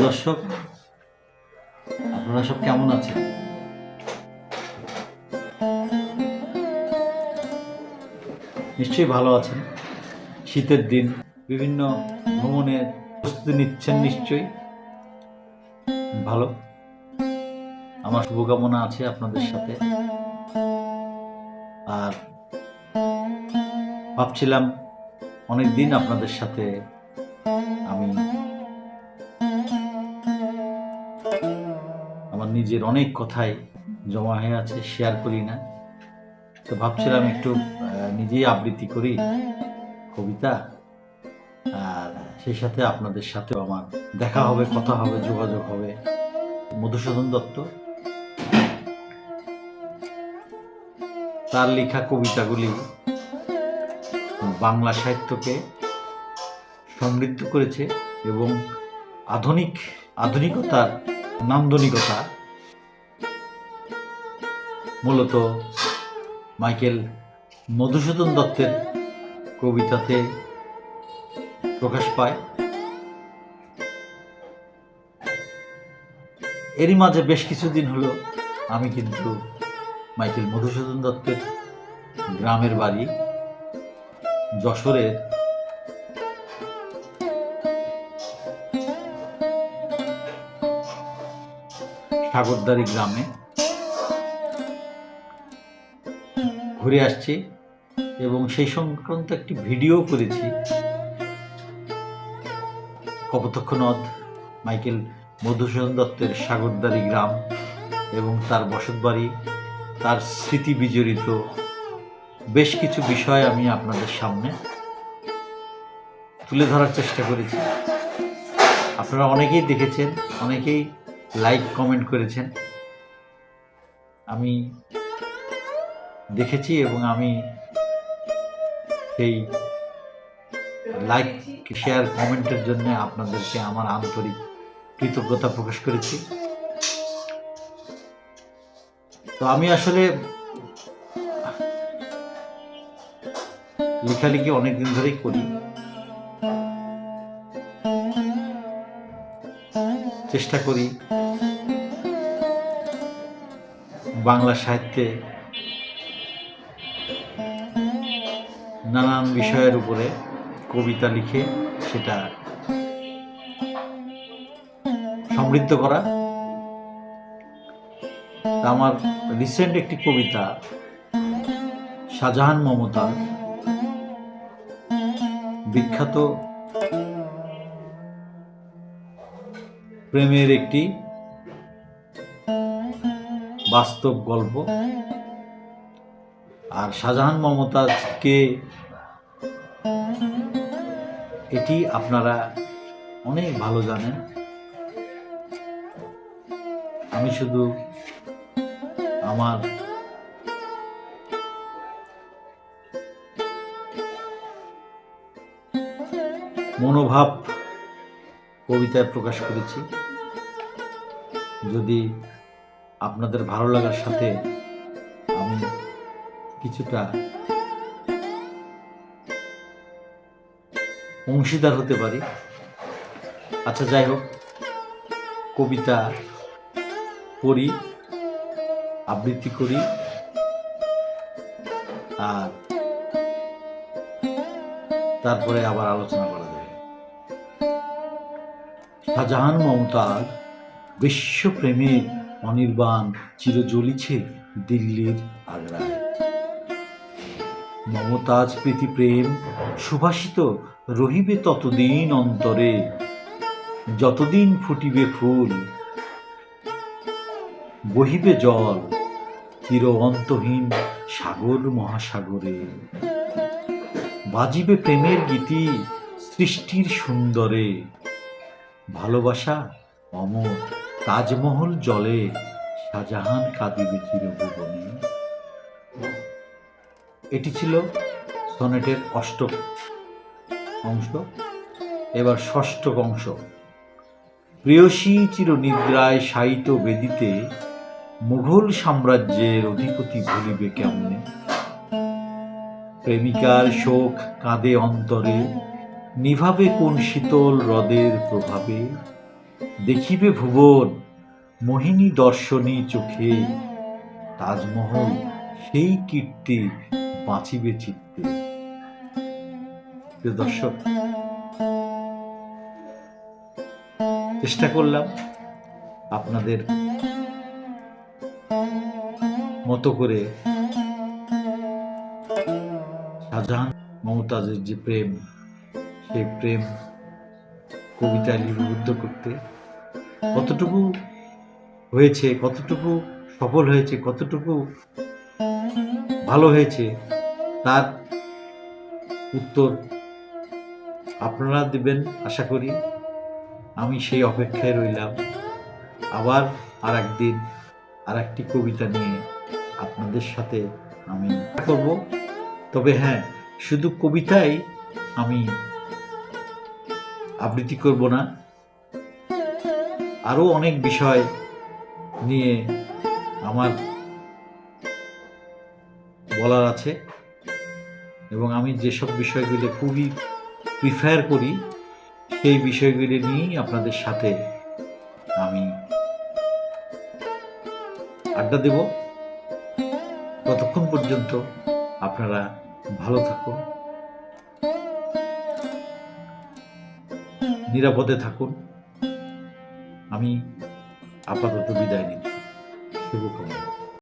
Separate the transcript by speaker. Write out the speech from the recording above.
Speaker 1: দর্শক, আপনারা সব কেমন আছেন? নিশ্চয়ই ভালো আছেন। শীতের দিন, বিভিন্ন ভ্রমণের প্রস্তুতি নিচ্ছেন নিশ্চয়ই। ভালো, আমার শুভকামনা আছে আপনাদের সাথে। আর ভাবছিলাম অনেকদিন আপনাদের সাথে আমি আমার নিজের অনেক কথাই জমা হয়ে আছে, শেয়ার করি না। তো ভাবছিলাম একটু নিজেই আবৃত্তি করি কবিতা, আর সেই সাথে আপনাদের সাথে আমার দেখা হবে, কথা হবে, যোগাযোগ হবে। মধুসূদন দত্ত, তার লেখা কবিতাগুলি বাংলা সাহিত্যকে সমৃদ্ধ করেছে এবং আধুনিকতার নান্দনিকতা মূলত মাইকেল মধুসূদন দত্তের কবিতাতে প্রকাশ পায়। এরই মাঝে বেশ কিছুদিন হলো আমি কিন্তু মাইকেল মধুসূদন দত্তের গ্রামের বাড়ি যশোরের সাগরদাড়ি গ্রামে ঘুরে আসছি এবং সেই সংক্রান্ত একটি ভিডিও করেছি। কপোতাক্ষ নদ, মাইকেল মধুসূদন দত্তের সাগরদাড়ি গ্রাম এবং তার বসতবাড়ি, তার স্মৃতি বিজড়িত বেশ কিছু বিষয় আমি আপনাদের সামনে তুলে ধরার চেষ্টা করেছি। আপনারা অনেকেই দেখেছেন, অনেকেই লাইক কমেন্ট করেছেন। আমি দেখেছি এবং আমি সেই লাইক, শেয়ার, কমেন্টের জন্য আপনাদেরকে আমার আন্তরিক কৃতজ্ঞতা প্রকাশ করেছি। তো আমি আসলে লেখালেখি অনেকদিন ধরেই করি, চেষ্টা করি বাংলা সাহিত্যে নানান বিষয়ের উপরে কবিতা লিখে সেটা সমৃদ্ধ করা। আমার রিসেন্ট একটি কবিতা, শাহজাহান মমতাজ, বিখ্যাত প্রেমের একটি বাস্তব গল্প। আর শাহজাহান মমতাজকে এটি আপনারা অনেক ভালো জানেন। আমি শুধু আমার মনোভাব কবিতায় প্রকাশ করেছি। যদি আপনাদের ভালো লাগার সাথে আমি কিছুটা অংশীদার হতে পারি। আচ্ছা, যাই হোক, কবিতা পড়ি, আবৃত্তি করি, আর তারপরে আবার আলোচনা করা যাবে। শাহজাহান মমতাজ বিশ্বপ্রেমের অনির্বাণ চির জ্বলিছে দিল্লির আগ্রায়। মমতাজ প্রীতি প্রেম সুভাষিত রহিবে ততদিন অন্তরে, যতদিন ফুটিবে ফুল, বহিবে জল চির অন্তহীন সাগর মহাসাগরে, বাজিবে প্রেমের গীতি সৃষ্টির সুন্দরে, ভালোবাসা অমর তাজমহল জলে, শাহজাহান কাঁদিবে চিরভুবনে। এটি ছিল সনেটের অষ্টক অংশ। এবার ষষ্ঠক অংশ। প্রেয়সী চির নিদ্রায় শায়িত বেদিতে, মুঘল সাম্রাজ্যের অধিপতি ভুলিবে কেমনে। প্রেমিকার শোক কাঁদে অন্তরে, নিভাবে কোন শীতল হ্রদের প্রভাবে, দেখিবে ভুবন মোহিনী দর্শনী চোখে, তাজমহল সেই কীর্তি বাঁচিবে চিত্তে। প্রিয় দর্শক, চেষ্টা করলাম আপনাদের মতো করে শাহজাহান মমতাজের যে প্রেম, সেই প্রেম কবিতায় লিপিবদ্ধ করতে। কতটুকু হয়েছে, কতটুকু সফল হয়েছে, কতটুকু ভালো হয়েছে, তার উত্তর আপনারা দেবেন আশা করি। আমি সেই অপেক্ষায় রইলাম। আবার আর একদিন আর একটি কবিতা নিয়ে আপনাদের সাথে আমি করব। তবে হ্যাঁ, শুধু কবিতাই আমি আবৃত্তি করব না, আরও অনেক বিষয় নিয়ে আমার বলার আছে, এবং আমি যেসব বিষয়গুলি খুবই প্রিফার করি সেই বিষয়গুলি নিয়েই আপনাদের সাথে আমি আড্ডা দেব। ততক্ষণ পর্যন্ত আপনারা ভালো থাকুন, নিরাপদে থাকুন। আমি আপাতত বিদায় নিচ্ছি। শুভকামনা।